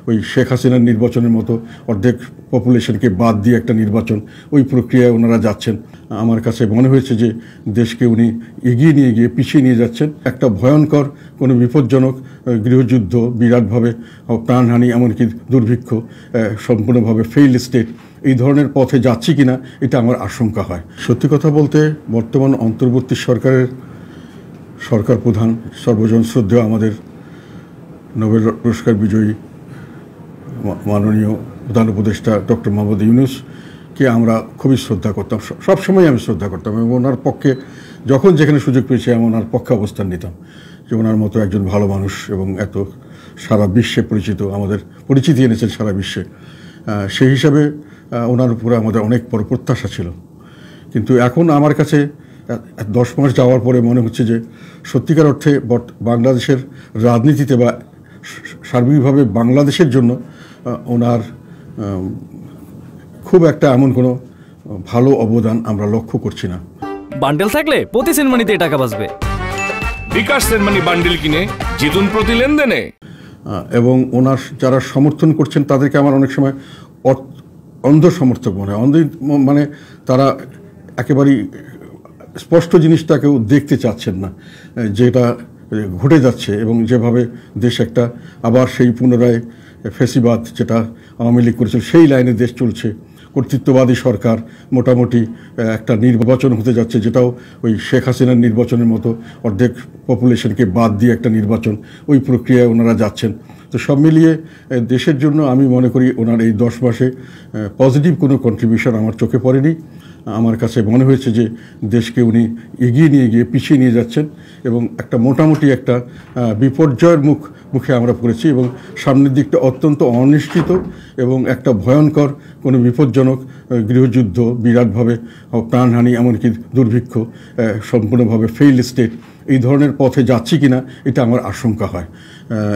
ওই শেখ হাসিনার নির্বাচনের মতো অর্ধেক পপুলেশনকে বাদ দিয়ে একটা নির্বাচন, ওই প্রক্রিয়ায় ওনারা যাচ্ছেন। আমার কাছে মনে হয়েছে যে দেশকে উনি এগিয়ে নিয়ে গিয়ে পিছিয়ে নিয়ে যাচ্ছেন। একটা ভয়ঙ্কর কোনো বিপজ্জনক গৃহযুদ্ধ, বিরাটভাবে প্রাণহানি, এমনকি দুর্ভিক্ষ, সম্পূর্ণভাবে ফেইল্ড স্টেট, এই ধরনের পথে যাচ্ছি কিনা এটা আমার আশঙ্কা হয়। সত্যি কথা বলতে বর্তমান অন্তর্বর্তী সরকারের সরকার প্রধান, সর্বজন শ্রদ্ধেয় আমাদের নোবেল পুরস্কার বিজয়ী মাননীয় প্রধান উপদেষ্টা ডক্টর মোহাম্মদ ইউনূসকে আমরা খুবই শ্রদ্ধা করতাম, সবসময় আমি শ্রদ্ধা করতাম এবং ওনার পক্ষে যখন যেখানে সুযোগ পেয়েছি আমি ওনার পক্ষে অবস্থান নিতাম, যে ওনার মতো একজন ভালো মানুষ এবং এত সারা বিশ্বে পরিচিত, আমাদের পরিচিতি এনেছেন সারা বিশ্বে, সেই হিসাবে ওনার উপরে আমাদের অনেক বড় প্রত্যাশা ছিল। কিন্তু এখন আমার কাছে 10 মাস যাওয়ার পরে মনে হচ্ছে যে সত্যিকার অর্থে বাংলাদেশের রাজনীতিতে বা সার্বিকভাবে বাংলাদেশের জন্য ওনার খুব একটা এমন কোনো ভালো অবদান আমরা লক্ষ্য করছি না। বান্ডেল থাকলে প্রতি সেনমানিতে টাকা বাঁচবে। বিকাশ সেনমানি বান্ডেল কিনে জিতুন প্রতি লেনদেনে। এবং ওনার যারা সমর্থন করছেন তাদেরকে আমার অনেক সময় অন্ধ সমর্থক মনে হয়। মানে তারা একেবারেই স্পষ্ট জিনিসটাকেও দেখতে চাচ্ছেন না, যেটা ঘটে যাচ্ছে এবং যেভাবে দেশ একটা আবার সেই পুনরায় ফেসিবাদ, যেটা আওয়ামী লীগ করেছিল সেই লাইনে দেশ চলছে। কর্তৃত্ববাদী সরকার, মোটামুটি একটা নির্বাচন হতে যাচ্ছে, যেটাও ওই শেখ হাসিনার নির্বাচনের মতো অর্ধেক পপুলেশনকে বাদ দিয়ে একটা নির্বাচন, ওই প্রক্রিয়ায় ওনারা যাচ্ছেন। তো সব মিলিয়ে দেশের জন্য আমি মনে করি ওনার এই 10 মাসে পজিটিভ কোনো কন্ট্রিবিউশন আমার চোখে পড়েনি। আমার কাছে মনে হয়েছে যে দেশকে উনি এগিয়ে নিয়ে গিয়ে পিছিয়ে নিয়ে যাচ্ছেন এবং একটা মোটামুটি একটা বিপর্যয়ের মুখে আমরা পড়েছি এবং সামনের দিকটা অত্যন্ত অনিশ্চিত এবং একটা ভয়ঙ্কর কোনো বিপজ্জনক গৃহযুদ্ধ, বিরাটভাবে প্রাণহানি, এমনকি দুর্ভিক্ষ, সম্পূর্ণভাবে ফেইল্ড স্টেট, এই ধরনের পথে যাচ্ছি কিনা এটা আমার আশঙ্কা হয়।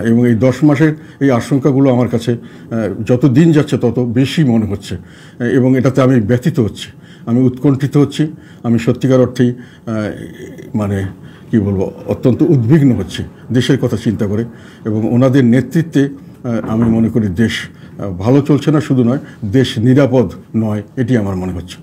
এবং এই 10 মাসের এই আশঙ্কাগুলো আমার কাছে যত দিন যাচ্ছে তত বেশি মনে হচ্ছে এবং এটাতে আমি ব্যথিত হচ্ছি, আমি উৎকণ্ঠিত হচ্ছি, আমি সত্যিকার অর্থেই মানে কি বলবো, অত্যন্ত উদ্বিগ্ন হচ্ছি দেশের কথা চিন্তা করে। এবং ওনাদের নেতৃত্বে আমি মনে করি দেশ ভালো চলছে না, শুধু নয় দেশ নিরাপদ নয়, এটি আমার মনে হচ্ছে।